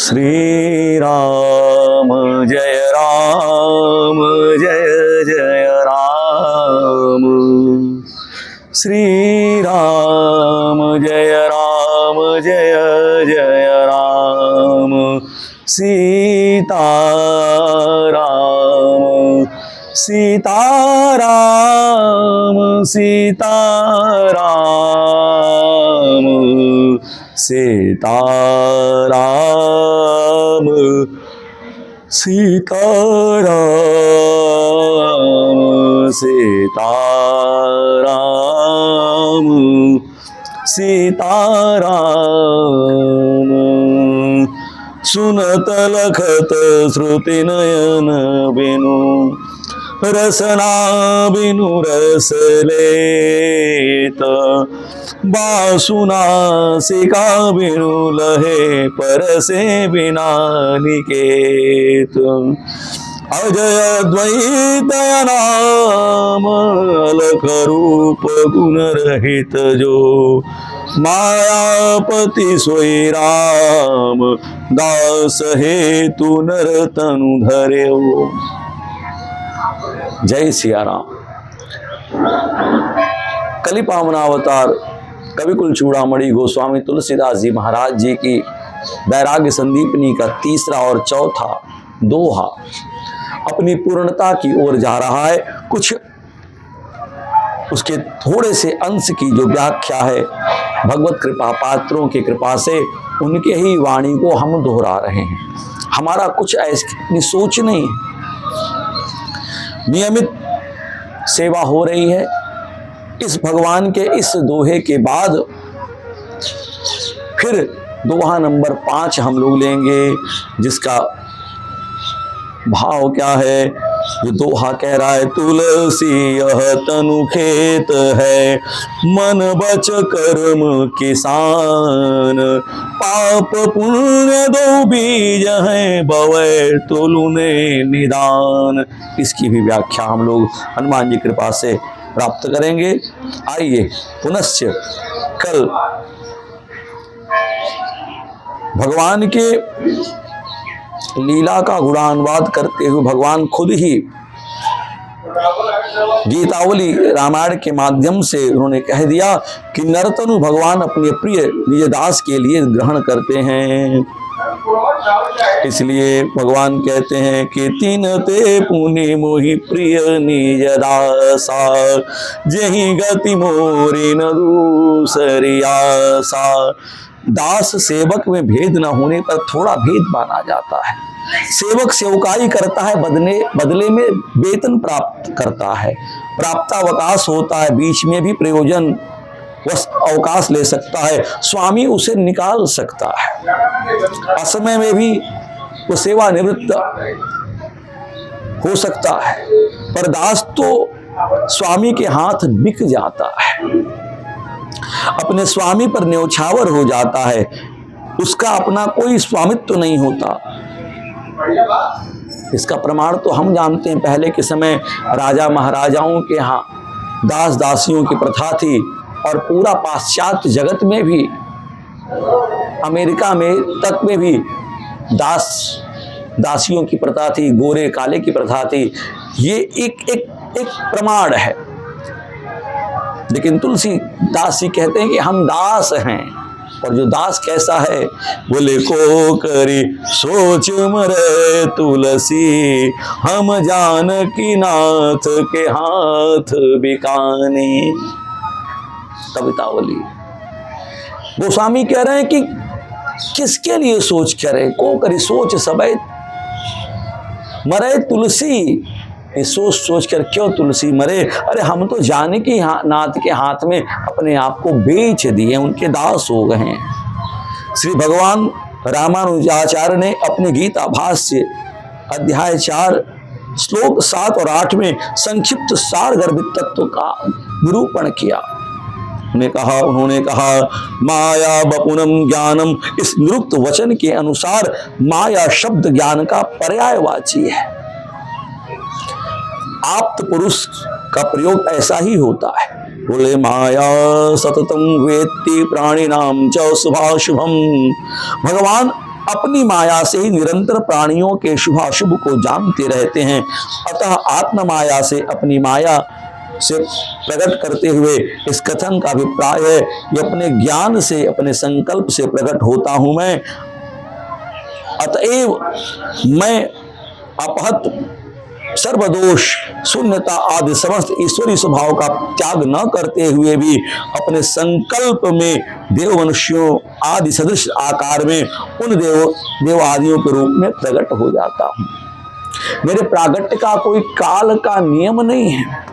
श्री राम जय जय राम। श्री राम जय जय राम। सीता राम सीता राम सीता राम सीता राम सीता राम सीता राम सीता राम। सुनत लखत श्रुति नयन बिनु रसना बिनु रस लेत। बासुनासिका बिनु लहे परसे बिना निकेत। अजय द्वैत नाम अलख रूप गुण रहित जो। मायापति सोई राम दास हेतु नर तनु धरे। जय सिया राम। कलि पावनावतार कविकुल चूड़ामणि गोस्वामी तुलसीदास जी महाराज जी की वैराग्य संदीपनी का तीसरा और चौथा दोहा अपनी पूर्णता की ओर जा रहा है। कुछ उसके थोड़े से अंश की जो व्याख्या है भगवत कृपा पात्रों की कृपा से उनके ही वाणी को हम दोहरा रहे हैं। हमारा कुछ ऐसी सोच नहीं है। नियमित सेवा हो रही है। इस भगवान के इस दोहे के बाद फिर दोहा नंबर 5 हम लोग लेंगे, जिसका भाव क्या है। जो दोहा कह रहा है, तुलसी यह तनु खेत है मन बच कर्म किसान। पाप पुण्य दो बीज हैं बवै तुलुने निदान। इसकी भी व्याख्या हम लोग हनुमान जी कृपा से प्राप्त करेंगे। आइए पुनश्च कल भगवान के लीला का गुणानुवाद करते हुए भगवान खुद ही गीतावली रामायण के माध्यम से उन्होंने कह दिया कि नरतनु भगवान अपने प्रिय निज दास के लिए ग्रहण करते हैं। इसलिए भगवान कहते हैं कि तीन ते पुनि मोहि प्रिय निज दासा। जही गति मोरी न दूसरी आसा। दास सेवक में भेद न होने पर थोड़ा भेद माना जाता है। सेवक सेवकाई करता है, बदले में वेतन प्राप्त करता है। प्राप्तावकाश होता है, बीच में भी प्रयोजन अवकाश ले सकता है, स्वामी उसे निकाल सकता है। असमय में भी वो सेवानिवृत्त हो सकता है। पर दास तो स्वामी के हाथ बिक जाता है, अपने स्वामी पर न्योछावर हो जाता है। उसका अपना कोई स्वामित्व नहीं होता। इसका प्रमाण तो हम जानते हैं। पहले के समय राजा महाराजाओं के यहाँ दास दासियों की प्रथा थी, और पूरा पाश्चात्य जगत में भी, अमेरिका में तक में भी दास दासियों की प्रथा थी, गोरे काले की प्रथा थी। ये एक प्रमाण है। लेकिन तुलसीदास जी कहते हैं कि हम दास हैं। और जो दास कैसा है, बोले को करी सोच मरे तुलसी हम जानकी नाथ के हाथ बिकाने। कवितावली गोस्वामी कह रहे हैं कि किसके लिए सोच करे, को करी सोच सबे मरे तुलसी। सोच सोच कर क्यों तुलसी मरे। अरे हम तो जानकी नाथ के हाथ में अपने आप को बेच दिए, उनके दास हो गए हैं। श्री भगवान रामानुजाचार्य ने अपने गीता भाष्य अध्याय 4 श्लोक 7 और 8 में संक्षिप्त सार गर्भित तत्व का निरूपण किया। उन्होंने कहा माया बपुनम ज्ञानम। इस निरुक्त वचन के अनुसार माया शब्द ज्ञान का पर्यायवाची है। आप्त पुरुष का प्रयोग ऐसा ही होता है। बोले माया सततम वेत्ति प्राणिनाम च शुभाशुभम। भगवान अपनी माया से ही निरंतर प्राणियों के शुभाशुभ को जानते रहते हैं। अतः आत्म माया से अपनी माया से प्रकट करते हुए इस कथन का अभिप्राय है कि अपने ज्ञान से, अपने संकल्प से प्रकट होता हूं मैं, अतएव मैं अपहत, सर्वदोष, शून्यता आदि समस्त ईश्वरीय स्वभाव का त्याग न करते हुए भी अपने संकल्प में देव मनुष्यों आदि सदृश आकार में उन देव आदियों के रूप में प्रकट हो जाता हूं। मेरे प्रागट्य का कोई काल का नियम नहीं है।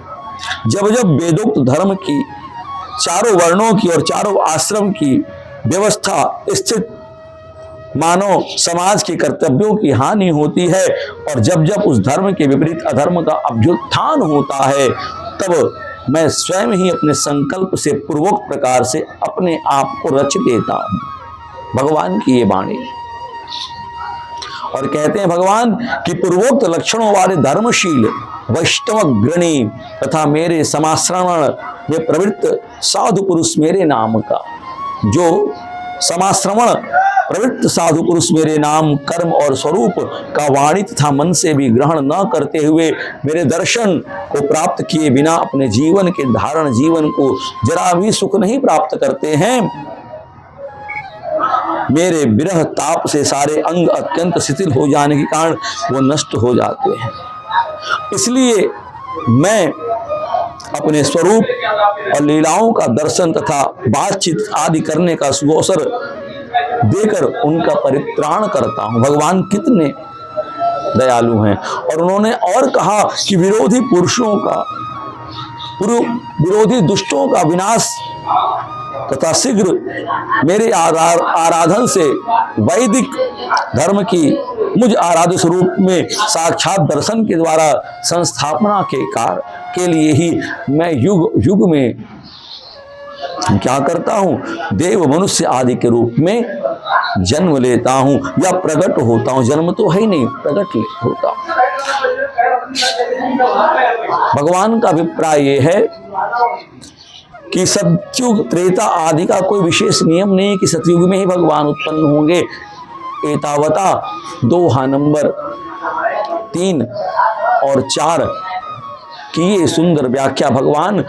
जब जब वेदोक्त धर्म की, चारों वर्णों की और चारों आश्रम की व्यवस्था स्थित मानव समाज के कर्तव्यों की हानि होती है और जब जब उस धर्म के विपरीत अधर्म का अभ्युत्थान होता है, तब मैं स्वयं ही अपने संकल्प से पूर्वोक्त प्रकार से अपने आप को रच देता हूं। भगवान की ये वाणी। और कहते हैं भगवान कि पूर्वोक्त लक्षणों वाले धर्मशील, वैष्णवग्रणी तथा मेरे समाश्रमण में प्रवृत्त साधु पुरुष मेरे नाम का, जो समाश्रमण प्रवृत्त साधु पुरुष मेरे नाम, कर्म और स्वरूप का वाणी तथा मन से भी ग्रहण न करते हुए मेरे दर्शन को प्राप्त किए बिना अपने जीवन के धारण जीवन को जरा भी सुख नहीं प्राप्त करते हैं। मेरे विरह ताप से सारे अंग अत्यंत शिथिल हो जाने के कारण वो नष्ट हो जाते हैं। इसलिए मैं अपने स्वरूप और लीलाओं का दर्शन तथा बातचीत आदि करने का सुअवसर देकर उनका परित्राण करता हूं। भगवान कितने दयालु हैं। और उन्होंने और कहा कि विरोधी पुरुषों का, विरोधी दुष्टों का विनाश तथा शीघ्र मेरे आराधन से वैदिक धर्म की मुझ आराध्य स्वरूप में साक्षात दर्शन के द्वारा संस्थापना के कार्य के लिए ही मैं युग युग में क्या करता हूं, देव मनुष्य आदि के रूप में जन्म लेता हूं या प्रकट होता हूं। जन्म तो है ही नहीं, प्रकट होता हूं। भगवान का अभिप्राय यह है कि सतयुग, त्रेता आदि का कोई विशेष नियम नहीं है कि सतयुग में ही भगवान उत्पन्न होंगे। एतावता दोहा नंबर 3 और 4 की ये सुंदर व्याख्या भगवान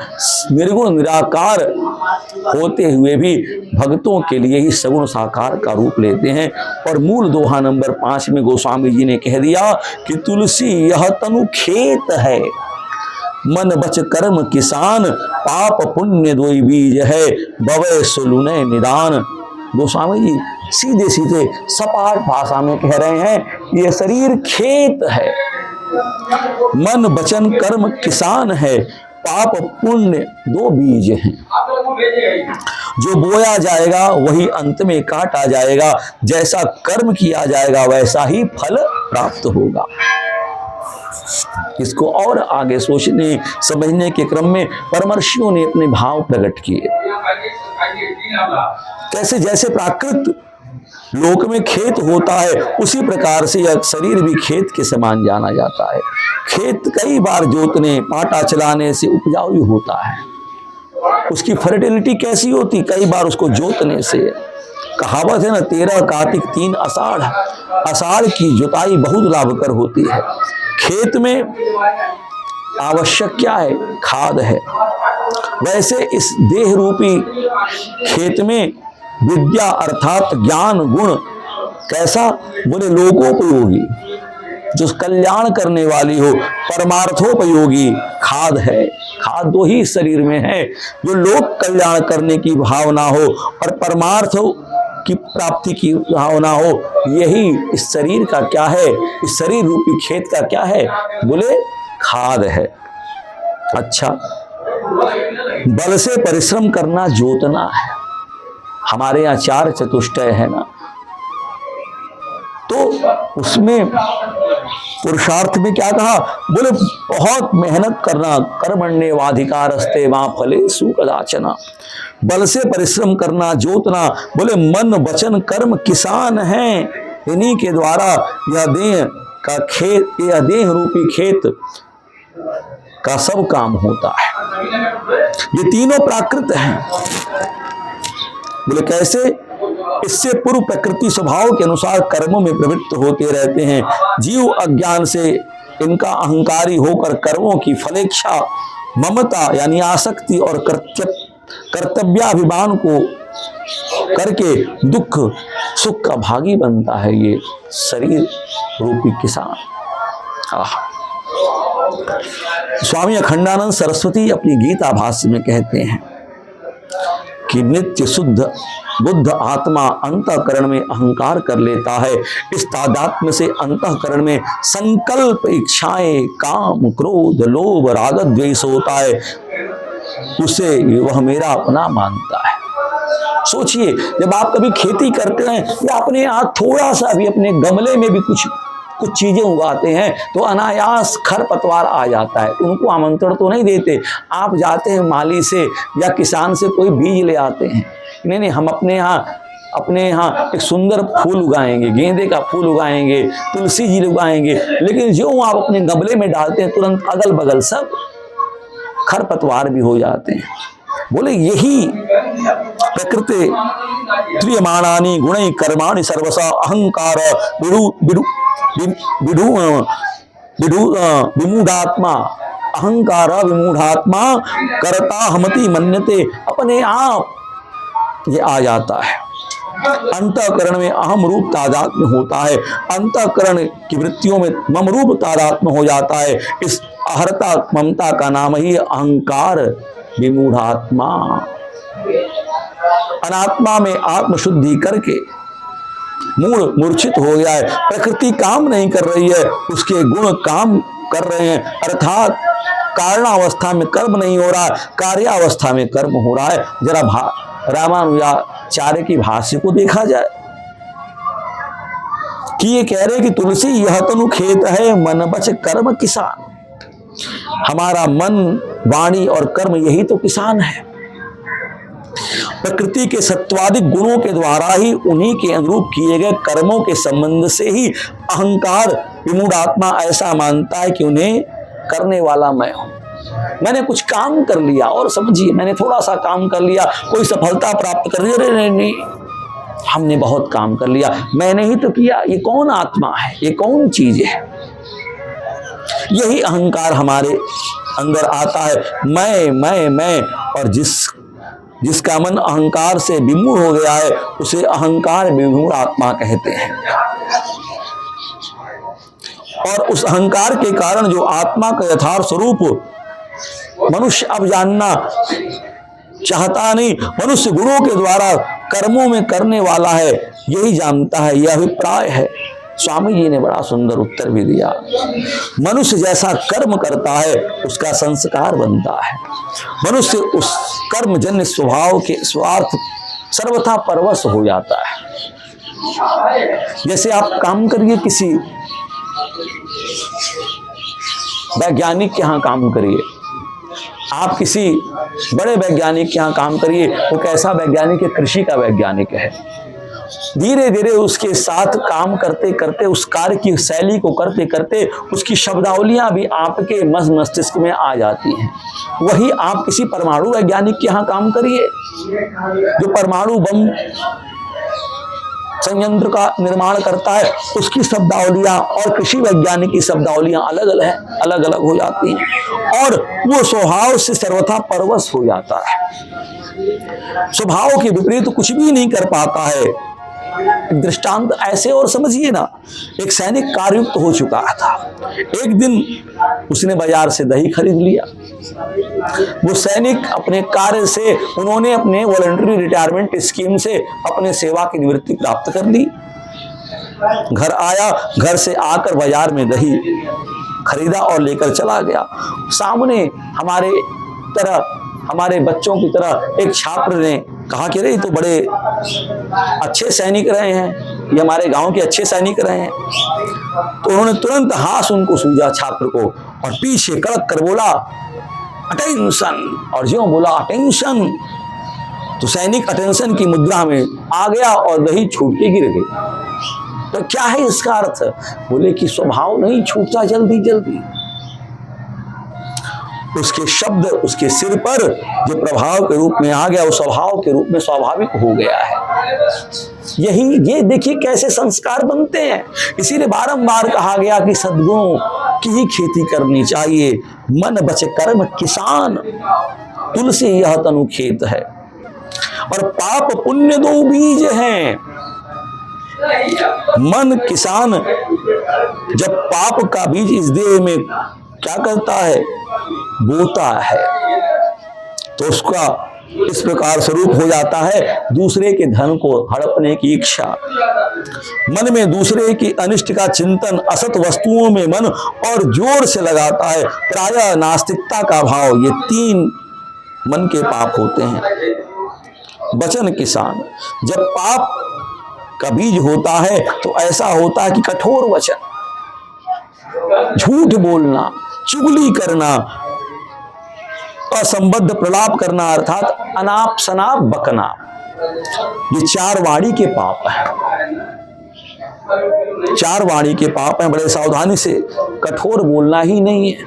निर्गुण निराकार होते हुए भी भक्तों के लिए ही सगुण साकार का रूप लेते हैं। और मूल दोहा नंबर 5 में गोस्वामी जी ने कह दिया कि तुलसी यह तनु खेत है, मन बच कर्म किसान, पाप पुण्य दोई बीज है, बवे सुलुने निदान। गोस्वामी जी सीधे सीधे सपाट भाषा में कह रहे हैं ये शरीर खेत है, मन वचन कर्म किसान है, पाप पुण्य 2 बीज हैं। जो बोया जाएगा वही अंत में काटा जाएगा, जैसा कर्म किया जाएगा वैसा ही फल प्राप्त होगा। इसको और आगे सोचने समझने के क्रम में परमर्षियों ने अपने भाव प्रकट किए। कैसे जैसे प्राकृत लोक में खेत होता है, उसी प्रकार से यह शरीर भी खेत के समान जाना जाता है। खेत कई बार जोतने, पाटा चलाने से उपजाऊ होता है। उसकी फर्टिलिटी कैसी होती? कई बार उसको जोतने से। कहावत है ना, 13 कार्तिक 3 आषाढ़, आषाढ़ की जुताई बहुत लाभकर होती है। खेत में आवश्यक क्या है? खाद है। वैसे इस देह रूपी खेत में विद्या अर्थात ज्ञान गुण कैसा? बोले लोकोपयोगी, जो कल्याण करने वाली हो, परमार्थोपयोगी खाद है। खाद 2 ही शरीर में है, जो लोक कल्याण करने की भावना हो और परमार्थ की प्राप्ति की भावना हो। यही इस शरीर का क्या है? इस शरीर रूपी खेत का क्या है? बोले खाद है। अच्छा, बल से परिश्रम करना, जोतना है। हमारे यहाँ 4 चतुष्टय है ना, तो उसमें पुरुषार्थ में क्या कहा? बोले बहुत मेहनत करना, कर्मण्येवाधिकारस्ते मा फलेषु कदाचन। बल से परिश्रम करना, जोतना, बोले मन वचन कर्म किसान हैं। इन्हीं के द्वारा यह देह का खेत, यह देह रूपी खेत का सब काम होता है। ये तीनों प्राकृत हैं। बोले कैसे? इससे पूर्व प्रकृति स्वभाव के अनुसार कर्मों में प्रवृत्त होते रहते हैं। जीव अज्ञान से इनका अहंकारी होकर कर्मों की फलेच्छा, ममता यानी आसक्ति और कर्तव्याभिमान को करके दुख सुख का भागी बनता है ये शरीर रूपी किसान। स्वामी अखंडानंद सरस्वती अपनी गीता भाष्य में कहते हैं कि नित्य शुद्ध बुद्ध आत्मा अंतःकरण में अहंकार कर लेता है। इस तादात्म्य से अंतःकरण में संकल्प, इच्छाएं, काम, क्रोध, लोभ, राग, द्वेष होता है। उसे वह मेरा अपना मानता है। सोचिए, जब आप कभी खेती करते हैं या अपने यहाँ थोड़ा सा भी अपने गमले में भी कुछ चीजें उगाते हैं तो अनायास खरपतवार आ जाता है। उनको आमंत्रण तो नहीं देते, आप जाते हैं माली से या किसान से कोई बीज ले आते हैं, नहीं हम अपने यहाँ एक सुंदर फूल उगाएंगे, गेंदे का फूल उगाएंगे, तुलसी जी उगाएंगे, लेकिन जो आप अपने गमले में डालते हैं तुरंत अगल बगल सब खरपतवार भी हो जाते हैं। बोले यही प्रकृति क्रियमाणानि गुणै कर्माणि सर्वसा अहंकार विमूढ़ात्मा, अहंकार विमूढ़ात्मा करता हमति मन्यते, अपने आप ये आ जाता है। अंतःकरण में अहम रूप तादात्म्य होता है, अंतःकरण की वृत्तियों में मम रूप तादात्म्य हो जाता है। इस अहर्ता ममता का नाम ही अहंकार विमूढ़ात्मा। अनात्मा में आत्मशुद्धि करके मूर्छित हो गया है। प्रकृति काम नहीं कर रही है, उसके गुण काम कर रहे हैं, अर्थात कारणावस्था में कर्म नहीं हो रहा, कार्यावस्था में कर्म हो रहा है। जरा रामानुजाचार्य की भाष्य को देखा जाए कि ये कह रहे कि तुलसी यह तनु खेत है, मन बच कर्म किसान। हमारा मन, वाणी और कर्म यही तो किसान है। प्रकृति के सत्वादिक गुणों के द्वारा ही उन्हीं के अनुरूप किए गए कर्मों के संबंध से ही अहंकार विमूढ़ात्मा ऐसा मानता है कि उन्हें करने वाला मैं हूं। मैंने कुछ काम कर लिया, और समझिए मैंने थोड़ा सा काम कर लिया, कोई सफलता प्राप्त कर लिया, नहीं, हमने बहुत काम कर लिया, मैंने ही तो किया। ये कौन आत्मा है, ये कौन चीज है? यही अहंकार हमारे अंदर आता है, मैं, और जिसका मन अहंकार से विमूढ़ हो गया है उसे अहंकार विमूढ़ आत्मा कहते हैं। और उस अहंकार के कारण जो आत्मा का यथार्थ स्वरूप मनुष्य अब जानना चाहता नहीं, मनुष्य गुणों के द्वारा कर्मों में करने वाला है, यही जानता है। यह अभिप्राय है। स्वामी जी ने बड़ा सुंदर उत्तर भी दिया। मनुष्य जैसा कर्म करता है उसका संस्कार बनता है। मनुष्य उस कर्मजन्य स्वभाव के स्वार्थ सर्वथा परवश हो जाता है। जैसे आप काम करिए, किसी वैज्ञानिक के यहाँ काम करिए, आप किसी बड़े वैज्ञानिक के यहाँ काम करिए, वो कैसा वैज्ञानिक है? कृषि का वैज्ञानिक है। धीरे धीरे उसके साथ काम करते करते, उस कार्य की शैली को करते करते उसकी शब्दावलियां भी आपके मस्तिष्क में आ जाती हैं। वही आप किसी परमाणु वैज्ञानिक के यहाँ काम करिए, जो परमाणु बम संयंत्र का निर्माण करता है, उसकी शब्दावलियां और कृषि वैज्ञानिक की शब्दावलियां अलग अलग हो जाती हैं, और वो स्वभाव से सर्वथा परवश हो जाता है। स्वभाव के विपरीत कुछ भी नहीं कर पाता है। दृष्टांत ऐसे और समझिए ना, एक सैनिक कार्ययुक्त हो चुका था। एक दिन उसने बाजार से दही खरीद लिया। वो सैनिक अपने कार्य से, उन्होंने अपने वॉलंटरी रिटायरमेंट स्कीम से अपने सेवा की निवृत्ति प्राप्त कर ली। घर आया, घर से आकर बाजार में दही खरीदा और लेकर चला गया। सामने हमारे बच्चों की तरह एक छात्र ने कहा कि ये तो बड़े अच्छे सैनिक रहे हैं, ये हमारे गांव के अच्छे सैनिक रहे हैं। तो उन्होंने तुरंत हाथ उनको सूझा छात्र को, और पीछे कड़क कर बोला अटेंशन, और जो बोला अटेंशन तो सैनिक अटेंशन की मुद्रा में आ गया और दही छूट के गिर गई। तो क्या है इसका अर्थ? बोले कि स्वभाव नहीं छूटता जल्दी जल्दी, उसके शब्द उसके सिर पर जो प्रभाव के रूप में आ गया वो स्वभाव के रूप में स्वाभाविक हो गया है। ये देखिए कैसे संस्कार बनते हैं। इसीलिए बारंबार कहा गया कि सद्गुणों की ही खेती करनी चाहिए। मन बच कर्म किसान, तुलसी यह तनु खेत है। और पाप पुण्य दो बीज हैं। मन किसान जब पाप का बीज इस देह में क्या करता है, बोता है, तो उसका इस प्रकार स्वरूप हो जाता है दूसरे के धन को हड़पने की इच्छा, मन में दूसरे की अनिष्ट का चिंतन, असत वस्तुओं में मन और जोर से लगाता है, प्रायः नास्तिकता का भाव। ये तीन मन के पाप होते हैं। वचन किसान, जब पाप का बीज होता है तो ऐसा होता है कि कठोर वचन, झूठ बोलना, चुगली करना, असंबद्ध प्रलाप करना, अर्थात अनाप शनाप बकना, ये चार वाणी के पाप है। चार वाणी के पाप हैं। बड़े सावधानी से, कठोर बोलना ही नहीं है,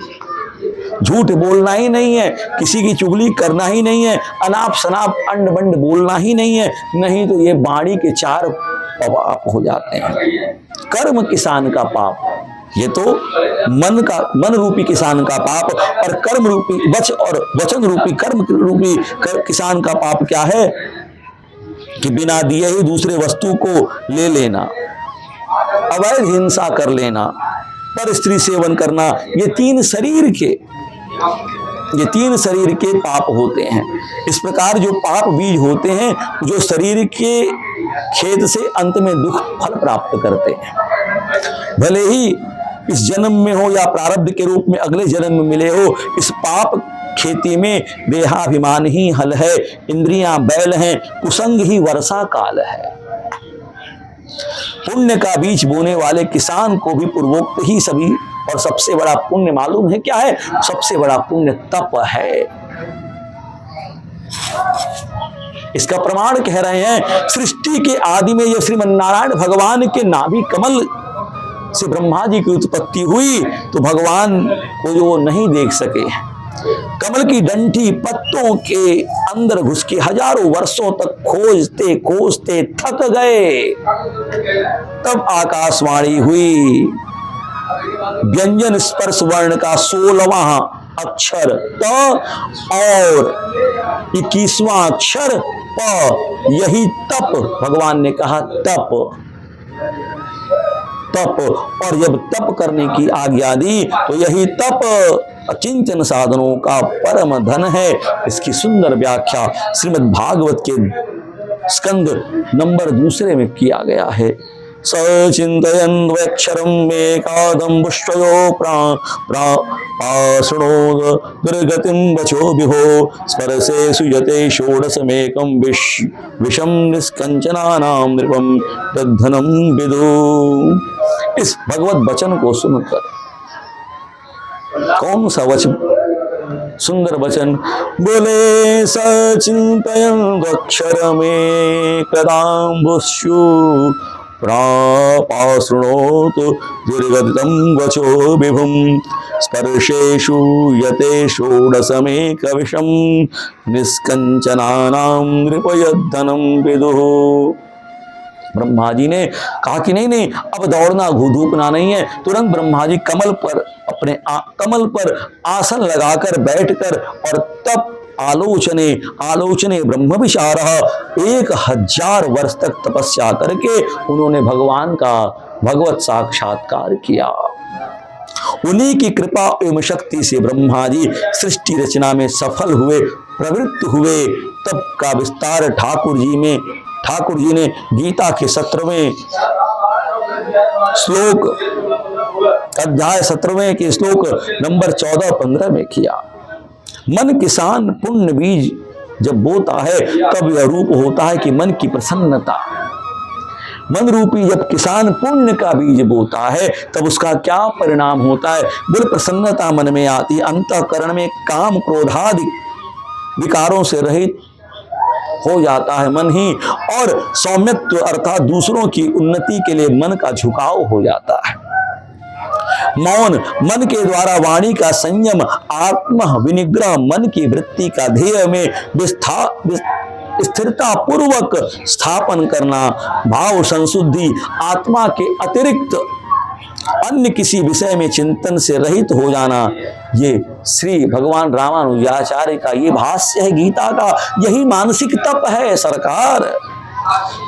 झूठ बोलना ही नहीं है, किसी की चुगली करना ही नहीं है, अनाप शनाप अंड बंड बोलना ही नहीं है, नहीं तो ये वाणी के चार पाप हो जाते हैं। कर्म किसान का पाप, ये तो मन रूपी किसान का पाप, और कर्म रूपी वचन रूपी कर्म रूपी किसान का पाप क्या है कि बिना दिए ही दूसरे वस्तु को ले लेना, अवैध हिंसा कर लेना, पर स्त्री सेवन करना, ये तीन शरीर के पाप होते हैं। इस प्रकार जो पाप बीज होते हैं, जो शरीर के खेत से अंत में दुख फल प्राप्त करते हैं, भले ही इस जन्म में हो या प्रारब्ध के रूप में अगले जन्म में मिले हो, इस पाप खेती में देहाभिमान ही हल है, इंद्रियां बैल हैं, कुसंग ही वर्षा काल है। पुण्य का बीज बोने वाले किसान को भी पूर्वोक्त ही सभी और सबसे बड़ा पुण्य मालूम है क्या है? सबसे बड़ा पुण्य तप है। इसका प्रमाण कह रहे हैं, सृष्टि के आदि में यह श्रीमन्नारायण भगवान के नाभि कमल से ब्रह्मा जी की उत्पत्ति हुई, तो भगवान को जो नहीं देख सके, कमल की डंठी पत्तों के अंदर घुस के हजारों वर्षों तक खोजते खोजते थक गए, तब आकाशवाणी हुई। व्यंजन स्पर्श वर्ण का 16वां अक्षर त और 21वां अक्षर प, यही तप, भगवान ने कहा तप। और जब तप करने की आज्ञा दी तो यही तप अचिंतन साधनों का परम धन है। इसकी सुंदर व्याख्या श्रीमद् भागवत के स्कंद नंबर 2 में किया गया है। सचिंतयन् द्वयक्षरम् एकादं पुष्टयो प्राशृणोद दुर्गतिं वचो विभो स्पर्शे सुयते षोडशमेकं विषं निष्कंचनानां नृपं तद्धनं विदु। इस भगवत वचन को सुनकर, कौन सा वचन? सुंदर वचन, बोले सचिंतयन् द्वयक्षरमेकदां पुष्टयो प्राशृणोतु दुर्गतिं वचो विभुं स्पर्शेषु यते षोडशमेकविषं निष्कंचनानां नृपयद्धनं विदुः। ब्रह्मा जी ने कहा कि नहीं, अब दौड़ना धूपना नहीं है। तुरंत ब्रह्मा जी कमल पर आसन लगाकर बैठकर और तप आलोचने ब्रह्म विचार 1000 वर्ष तक तपस्या करके उन्होंने भगवान का भगवत साक्षात्कार किया। उन्हीं की कृपा एवं शक्ति से ब्रह्मा जी सृष्टि रचना में सफल हुए, प्रवृत्त हुए। तब का विस्तार ठाकुर जी ने गीता के 17वें श्लोक, अध्याय 17वें के श्लोक नंबर 14-15 में किया। मन किसान पुण्य बीज जब बोता है तब यह रूप होता है कि मन की प्रसन्नता। मन रूपी जब किसान पुण्य का बीज बोता है तब उसका क्या परिणाम होता है? बड़ी प्रसन्नता मन में आती है, अंतःकरण में काम क्रोधादि विकारों से रहित हो जाता है मन ही, और सौम्यत्व अर्थात दूसरों की उन्नति के लिए मन का झुकाव हो जाता है। मौन, मन के द्वारा वाणी का संयम, आत्म विनिग्रह, मन की वृत्ति का ध्येय में स्थिरता पूर्वक स्थापन करना, भाव संशुद्धि, आत्मा के अतिरिक्त अन्य किसी विषय में चिंतन से रहित हो जाना, ये श्री भगवान रामानुजाचार्य का ये भाष्य है गीता का। यही मानसिक तप है सरकार।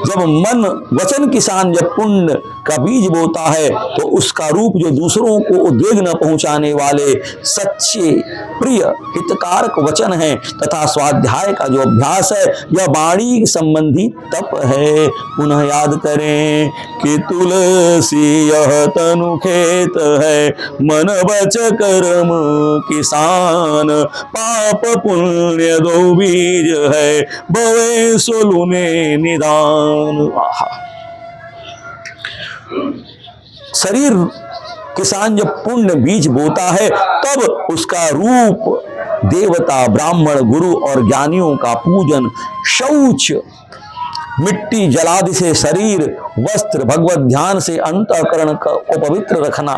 जब मन वचन किसान जब पुण्य का बीज बोता है तो उसका रूप जो दूसरों को उद्वेग न पहुंचाने वाले सच्चे प्रिय हितकारक वचन है तथा स्वाध्याय का जो अभ्यास है यह वाणी संबंधी तप है। पुनः याद करें कि तुलसी यह तनु खेत है, मन वच कर्म किसान, पाप पुण्य दो बीज है, भवे सोलुने निदान। शरीर किसान जब पुण्य बीज बोता है तब उसका रूप देवता, ब्राह्मण, गुरु और ज्ञानियों का पूजन, शौच, मिट्टी जलादि से शरीर, वस्त्र, भगवत ध्यान से अंतःकरण को पवित्र रखना,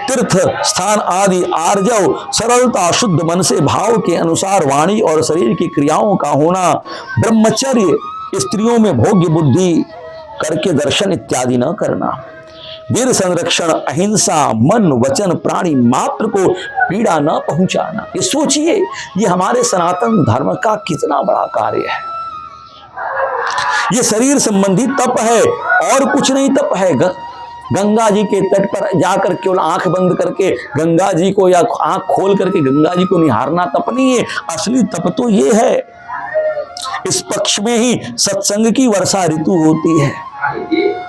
तीर्थ स्थान आदि आर्जव, सरलता, शुद्ध मन से भाव के अनुसार वाणी और शरीर की क्रियाओं का होना, ब्रह्मचर्य, स्त्रियों में भोग्य बुद्धि करके दर्शन इत्यादि न करना, वीर संरक्षण, अहिंसा, मन वचन प्राणी मात्र को पीड़ा न पहुंचाना। ये सोचिए ये हमारे सनातन धर्म का कितना बड़ा कार्य है। ये शरीर संबंधी तप है और कुछ नहीं तप है। गंगा जी के तट पर जाकर केवल आंख बंद करके गंगा जी को या आंख खोल करके गंगा जी को निहारना तप नहीं है। असली तप तो ये है। इस पक्ष में ही सत्संग की वर्षा ऋतु होती है।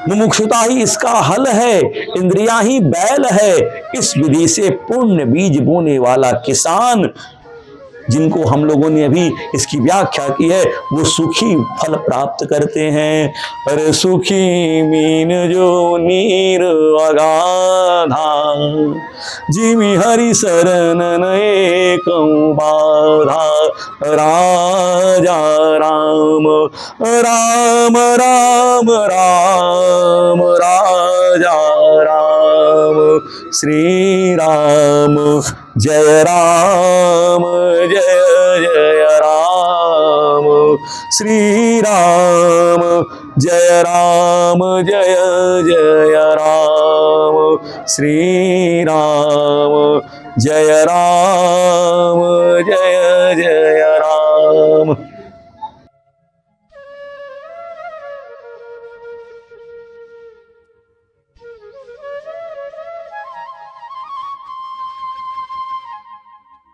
मुमुक्षुता ही इसका हल है, इंद्रियां ही बैल है। इस विधि से पुण्य बीज बोने वाला किसान, जिनको हम लोगों ने अभी इसकी व्याख्या की है, वो सुखी फल प्राप्त करते हैं। अरे सुखी मीन जो नीर अगाधा, जिमि हरि शरण नए कहूँ बाधा। राजा राम राम राम राम राजा राम, श्री राम जय राम जय जय राम, श्री राम जय राम जय जय राम, श्री राम जय राम जय जय